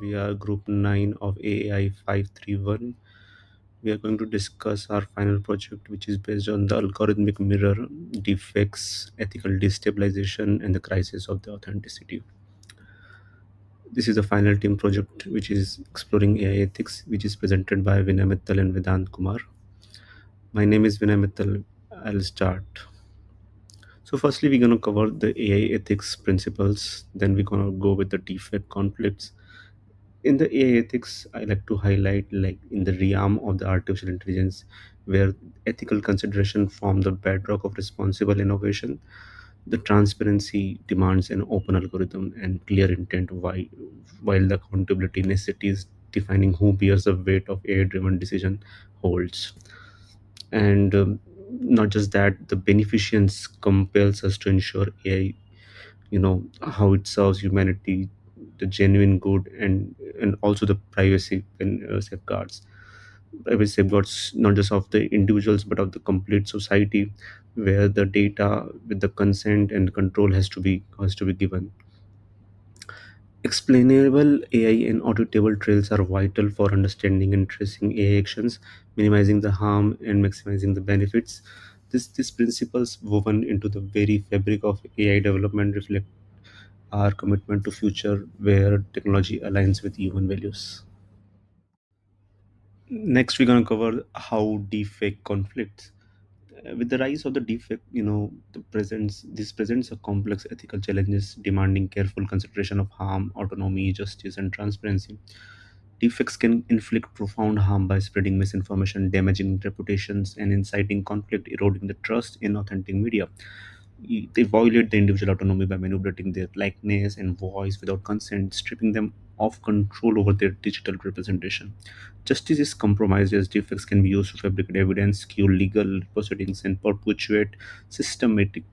We are Group 9 of AI 531. We are going to discuss our final project, which is based on the algorithmic mirror, defects, ethical destabilization, and the crisis of the authenticity. This is the final team project, which is exploring AI ethics, which is presented by Vinay Mittal and Vedant Kumar. My name is Vinay Mittal. I'll start. So, firstly, we're going to cover the AI ethics principles, then we're going to go with the defect conflicts. In the AI ethics, I like to highlight like in the realm of the artificial intelligence, where ethical consideration form the bedrock of responsible innovation. The transparency demands an open algorithm and clear intent, while the accountability necessities defining who bears the weight of AI-driven decision holds. And not just that, the beneficence compels us to ensure AI, how it serves humanity, the genuine good, and also the privacy and safeguards. Privacy safeguards not just of the individuals but of the complete society, where the data with the consent and control has to be given. Explainable AI and auditable trails are vital for understanding and tracing AI actions, minimizing the harm and maximizing the benefits. These principles woven into the very fabric of AI development reflect our commitment to future where technology aligns with human values. Next, we're going to cover how deepfake conflicts. With the rise of the deepfake, this presents a complex ethical challenges demanding careful consideration of harm, autonomy, justice, and transparency. Deepfakes can inflict profound harm by spreading misinformation, damaging reputations, and inciting conflict, eroding the trust in authentic media. They violate the individual autonomy by manipulating their likeness and voice without consent, stripping them of control over their digital representation. Justice is compromised as defects can be used to fabricate evidence, skew legal proceedings, and perpetuate systematic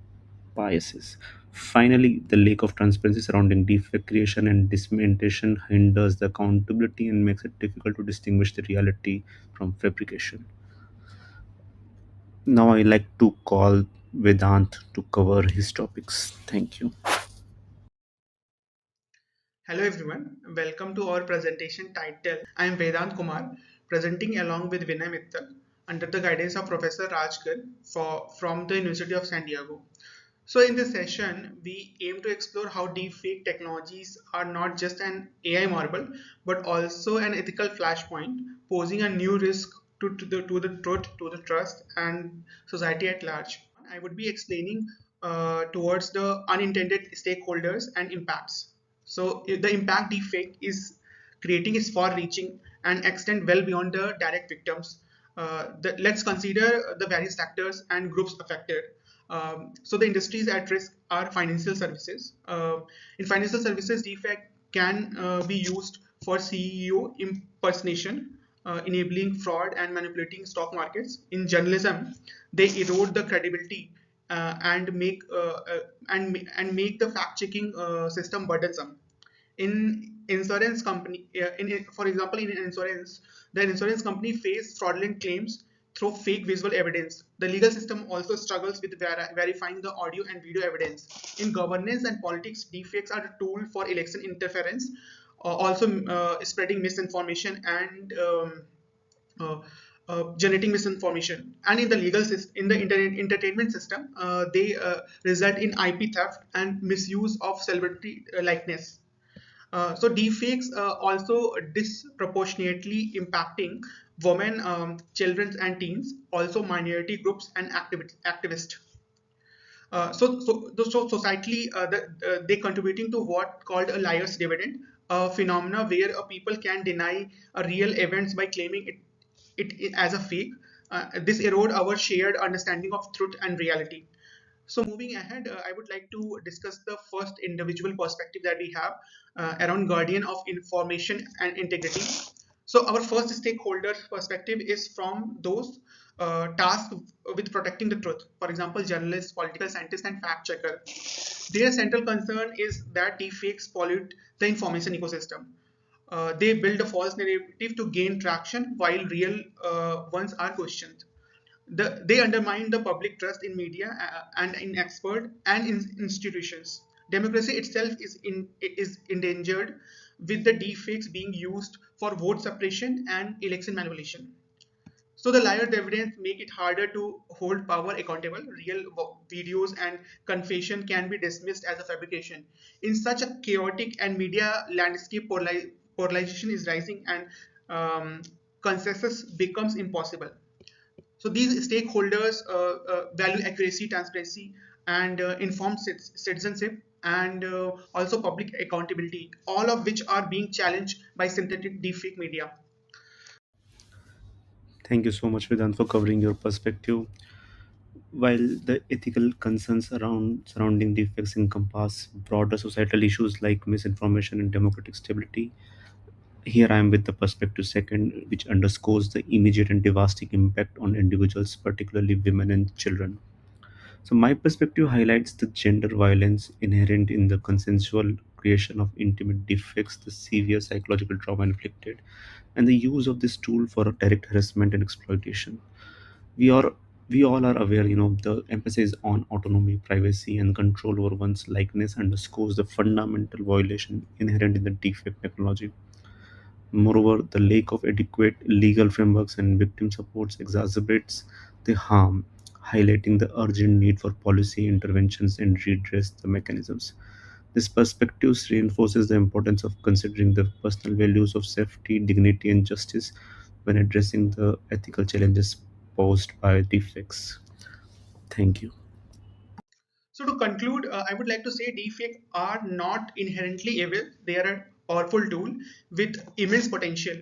biases. Finally, the lack of transparency surrounding defect creation and dissemination hinders the accountability and makes it difficult to distinguish the reality from fabrication. Now, I like to call Vedant to cover his topics. Thank you. Hello everyone, welcome to our presentation titled I am Vedant Kumar, presenting along with Vinay Mittal under the guidance of Professor Rajkar from the University of San Diego. So in this session, we aim to explore how deepfake technologies are not just an AI marvel, but also an ethical flashpoint, posing a new risk to the truth, to the trust, and society at large. I would be explaining towards the unintended stakeholders and impacts. So the impact defect is creating is far-reaching and extend well beyond the direct victims. Let's consider the various sectors and groups affected. So the industries at risk are financial services. In financial services, defect can be used for CEO impersonation, enabling fraud and manipulating stock markets. In journalism, they erode the credibility and make the fact checking system burdensome. In insurance company, for example, in insurance, the insurance company face fraudulent claims through fake visual evidence. The legal system also struggles with verifying the audio and video evidence. In governance and politics, deepfakes are a tool for election interference, also spreading misinformation and uh, generating misinformation. And in the legal system, in the entertainment system, they result in IP theft and misuse of celebrity likeness. So deepfakes also disproportionately impacting women, children and teens, also minority groups and activists. So societally, they contributing to what called a liar's dividend, a phenomena where people can deny a real events by claiming it as a fake. This erode our shared understanding of truth and reality. So moving ahead, I would like to discuss the first individual perspective that we have around guardian of information and integrity. So our first stakeholder perspective is from those tasked with protecting the truth. For example, journalists, political scientists, and fact checker. Their central concern is that deepfakes pollute the information ecosystem. They build a false narrative to gain traction while real ones are questioned. They undermine the public trust in media and in expert and in institutions. Democracy itself is endangered with the deepfakes being used for vote suppression and election manipulation. So the layered evidence make it harder to hold power accountable. Real videos and confession can be dismissed as a fabrication. In such a chaotic and media landscape, polarization is rising and consensus becomes impossible. So these stakeholders value accuracy, transparency, and informed citizenship, and also public accountability, all of which are being challenged by synthetic deepfake media. Thank you so much, Vedant, for covering your perspective. While the ethical concerns surrounding defects encompass broader societal issues like misinformation and democratic stability, here I am with the perspective second, which underscores the immediate and devastating impact on individuals, particularly women and children. So, my perspective highlights the gender violence inherent in the consensual creation of intimate defects, the severe psychological trauma inflicted, and the use of this tool for direct harassment and exploitation. We are we all are aware, the emphasis on autonomy, privacy, and control over one's likeness underscores the fundamental violation inherent in the defect technology. Moreover, the lack of adequate legal frameworks and victim supports exacerbates the harm, highlighting the urgent need for policy interventions and redress the mechanisms. This perspective reinforces the importance of considering the personal values of safety, dignity, and justice when addressing the ethical challenges posed by defects. Thank you. So to conclude, I would like to say deepfakes are not inherently evil. They are a powerful tool with immense potential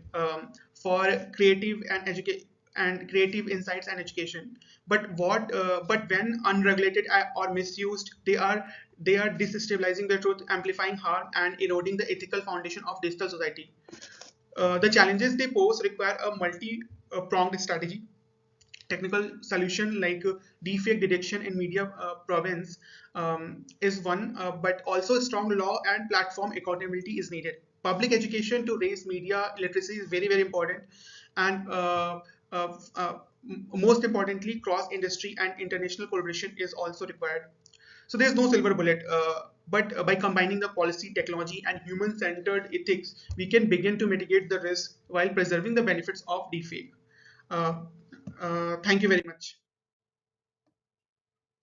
for creative and creative insights and education. But when unregulated or misused, they are destabilizing the truth, amplifying harm, and eroding the ethical foundation of digital society. The challenges they pose require a multi-pronged strategy. Technical solution like deepfake detection and media province is one, but also strong law and platform accountability is needed. Public education to raise media literacy is very, very important, and uh, uh, most importantly, cross industry and international collaboration is also required. So there's no silver bullet, but by combining the policy, technology, and human-centered ethics, we can begin to mitigate the risk while preserving the benefits of deepfake. Uh, Thank you very much.